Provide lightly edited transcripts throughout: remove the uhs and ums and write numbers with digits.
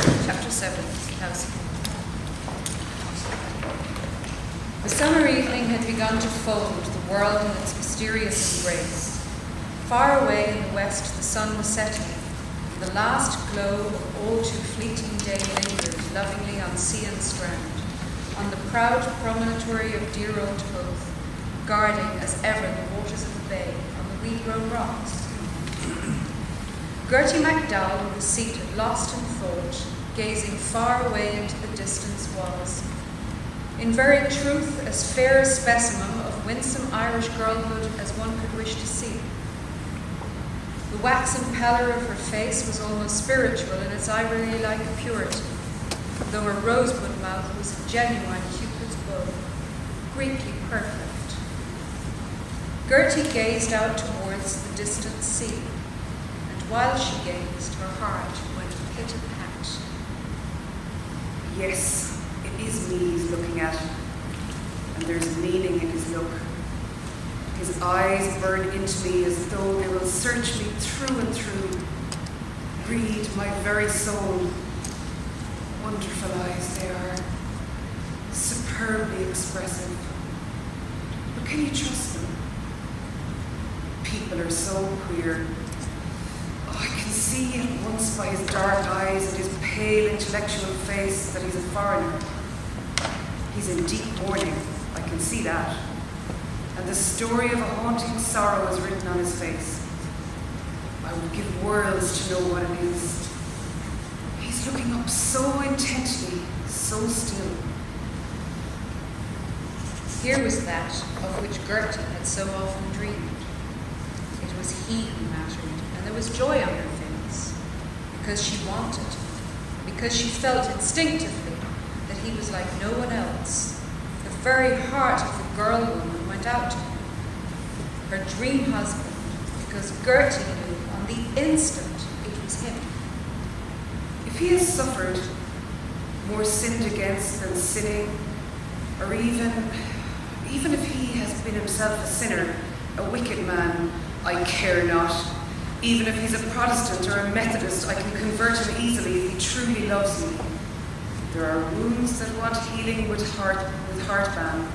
Chapter 7, Nausicaä. The summer evening had begun to fold the world in its mysterious embrace. Far away in the west the sun was setting. The last glow of all too fleeting day lingered lovingly on sea and strand, on the proud promontory of dear old Hove, guarding as ever the waters of the bay on the weed-grown rocks. Gertie MacDowell was seated, lost in thought, gazing far away into the distance was, in very truth, as fair a specimen of winsome Irish girlhood as one could wish to see. The waxen pallor of her face was almost spiritual in its ivory-like purity, though her rosebud mouth was a genuine Cupid's bow, Greekly perfect. Gertie gazed out towards the distant sea, and while she gazed, her heart went pit-a-pat. Yes, it is me he's looking at, and there's meaning in his look. His eyes burn into me as though they will search me through and through, read my very soul. Wonderful eyes they are, superbly expressive. But can you trust them? People are so queer. Oh, I can see at once by his dark eyes and his pale intellectual face that he's a foreigner. He's in deep mourning, I can see that. And the story of a haunting sorrow is written on his face. I would give worlds to know what it is. He's looking up so intently, so still. Here was that of which Gertie had so often dreamed. It was he who mattered, and there was joy on her face, because she wanted, because she felt instinctively that he was like no one else. The very heart of the girl woman went out to him, her dream husband, because Gertie knew on the instant it was him. If he has suffered, more sinned against than sinning, or even if he has been himself a sinner, a wicked man, I care not. Even if he's a Protestant or a Methodist, I can convert him easily if he truly loves me. There are wounds that want healing with heartban.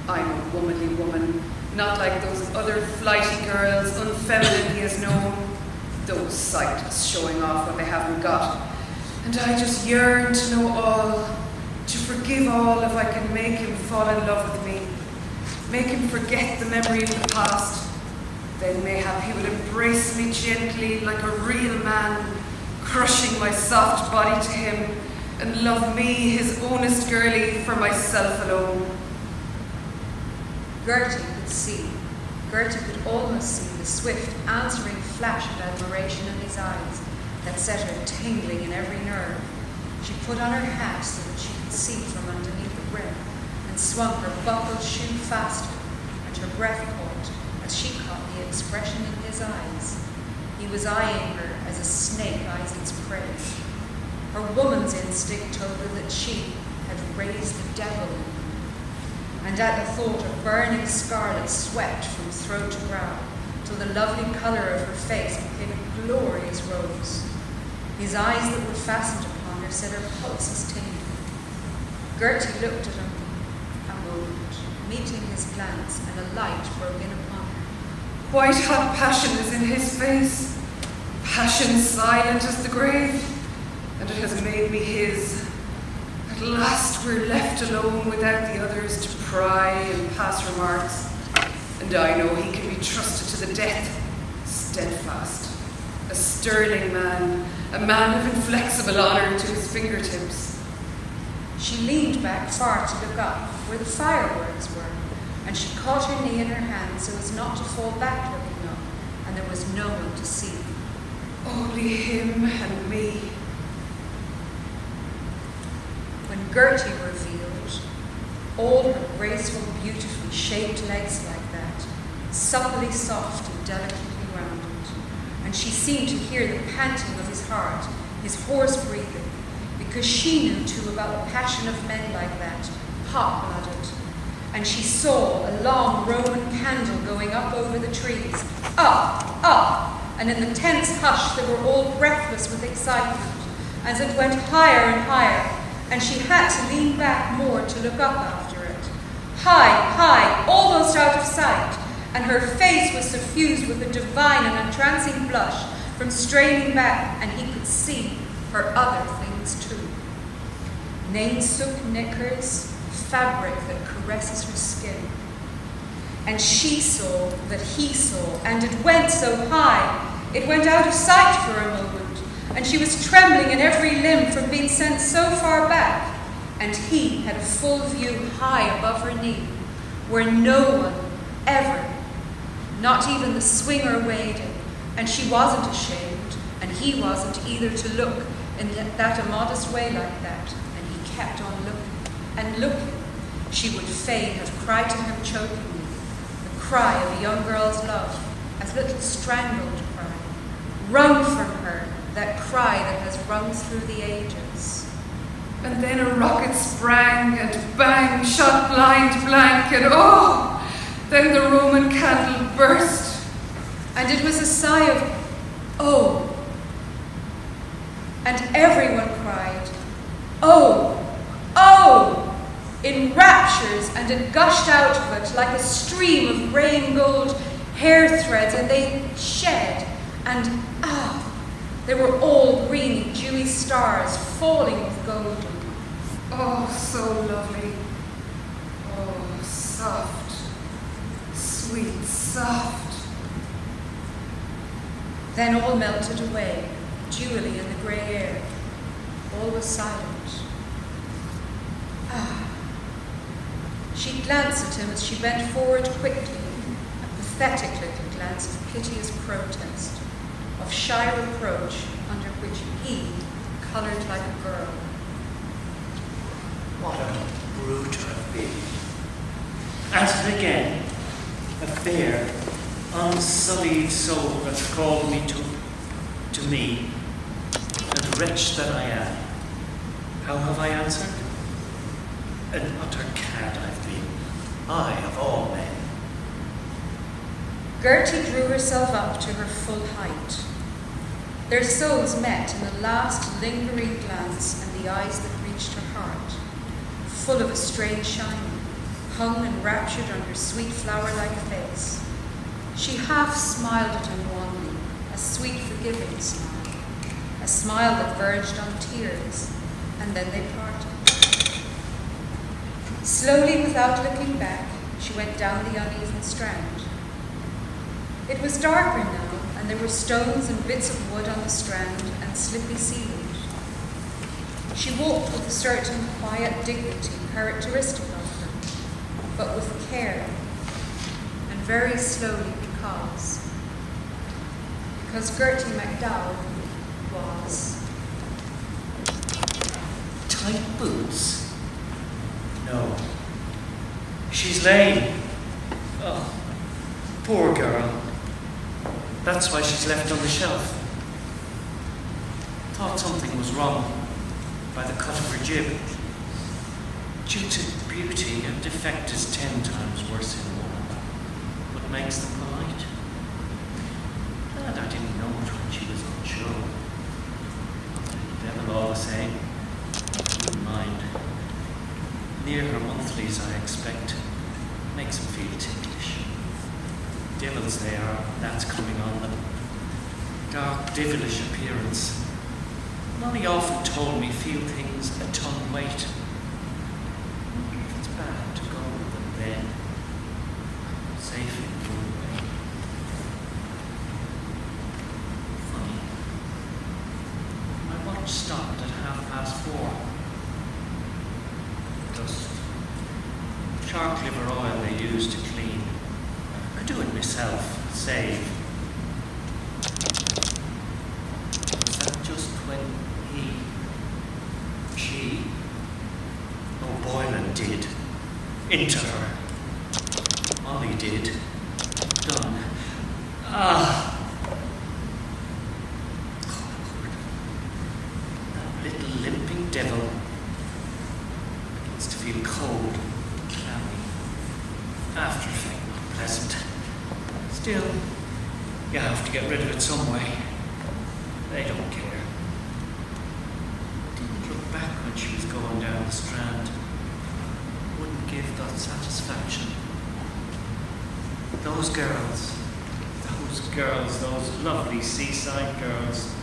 I'm a womanly woman, not like those other flighty girls, unfeminine he has known, those sightless showing off what they haven't got. And I just yearn to know all, to forgive all if I can make him fall in love with me, make him forget the memory of the past. Then mayhap he will embrace me gently like a real man, crushing my soft body to him, and love me, his ownest girlie, for myself alone. Gertie could see. Gertie could almost see the swift, answering flash of admiration in his eyes that set her tingling in every nerve. She put on her hat so that she could see from underneath the brim, and swung her buckled shoe faster, and her breath caught as she caught the expression in his eyes. He was eyeing her as a snake eyes its prey. Her woman's instinct told her that she had raised the devil in him, and at the thought a burning scarlet swept from throat to brow, till the lovely colour of her face became a glorious rose. His eyes that were fastened upon her set her pulses tingling. Gertie looked at him a moment, meeting his glance, and a light broke in upon her. White hot passion is in his face, passion silent as the grave, and it has made me his. At last we're left alone without the others to pry and pass remarks, and I know he can be trusted to the death, steadfast, a sterling man, a man of inflexible honour to his fingertips. She leaned back far to look up where the fireworks were, and she caught her knee in her hand so as not to fall back looking up, and there was no one to see. Only him and me. When Gertie revealed all her graceful, beautifully shaped legs like that, supplely soft and delicately rounded, and she seemed to hear the panting of his heart, his hoarse breathing, because she knew too about the passion of men like that, hot-blooded. And she saw a long Roman candle going up over the trees, up, and in the tense hush they were all breathless with excitement, as it went higher and higher, and she had to lean back more to look up after it. High, high, almost out of sight, and her face was suffused with a divine and entrancing blush from straining back, and he could see her other things too. Nainsook knickers, fabric that caresses her skin. And she saw that he saw, and it went so high, it went out of sight for a moment, and she was trembling in every limb from being sent so far back, and he had a full view high above her knee, where no one ever, not even the swinger, waded, and she wasn't ashamed, and he wasn't either, to look in that immodest way like that, and he kept on looking and looking. She would fain have cried to him chokingly, the cry of a young girl's love, as little strangled cry, wrung from her, that cry that has rung through the ages. And then a rocket sprang and bang, shot blind blank, and oh, then the Roman candle burst. And it was a sigh of, oh. And everyone cried, oh, oh, in raptures, and it gushed out of it like a stream of grey and gold hair threads, and they shed, and they were all greeny, dewy stars falling with golden. Oh, so lovely. Oh, soft, sweet, soft. Then all melted away, dewily in the grey air. All was silent. She glanced at him as she bent forward quickly, a pathetic little glance of piteous protest, of shy reproach under which he coloured like a girl. What a brute I've been. At it again, a fair, unsullied soul that's called me to me, and wretch that I am. How have I answered? An utter cad I've been, I of all men. Gertie drew herself up to her full height. Their souls met in a last lingering glance, and the eyes that reached her heart, full of a strange shining, hung enraptured on her sweet flower-like face. She half smiled at him wanly, a sweet forgiving smile, a smile that verged on tears, and then they parted. Slowly, without looking back, she went down the uneven strand. It was darker now, and there were stones and bits of wood on the strand and slippy seaweed. She walked with a certain quiet dignity characteristic of her, but with care, and very slowly because Gertie MacDowell was. Tight boots? No. She's lame. Oh, poor girl. That's why she's left on the shelf. Thought something was wrong by the cut of her jib. Due to beauty, a defect is 10 times worse in a woman. What makes them polite? And I didn't know it when she was on show. Devil all the same. Wouldn't mind. Near her monthlies, I expect. Makes them feel ticklish. Devils they are, that's coming on them. Dark, devilish appearance. Molly often told me feel things a ton weight. It's bad to go with them then. Safe in your way. Funny. My watch stopped at 4:30. Dust. Shark liver oil they use to clean. I could do it myself. Save. Was that just when she, Boylan did, into her? Molly did. Done. That little limping devil begins to feel cold, clammy. After effect, not pleasant. Still, you have to get rid of it some way. They don't care. those girls. Those lovely seaside girls.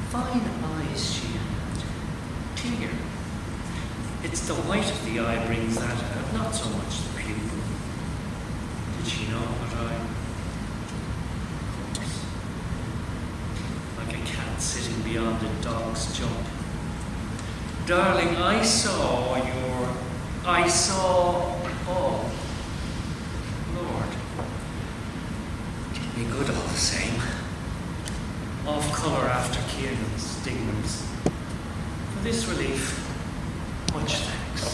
Fine eyes she had. Clear. It's the white of the eye brings that out, not so much the pupil. Did she know what eye? Of course. Like a cat sitting beyond a dog's jump. Darling, I saw all. Lord. Did me good all the same. Off colour after Kieran's stigmas. For this relief, much thanks.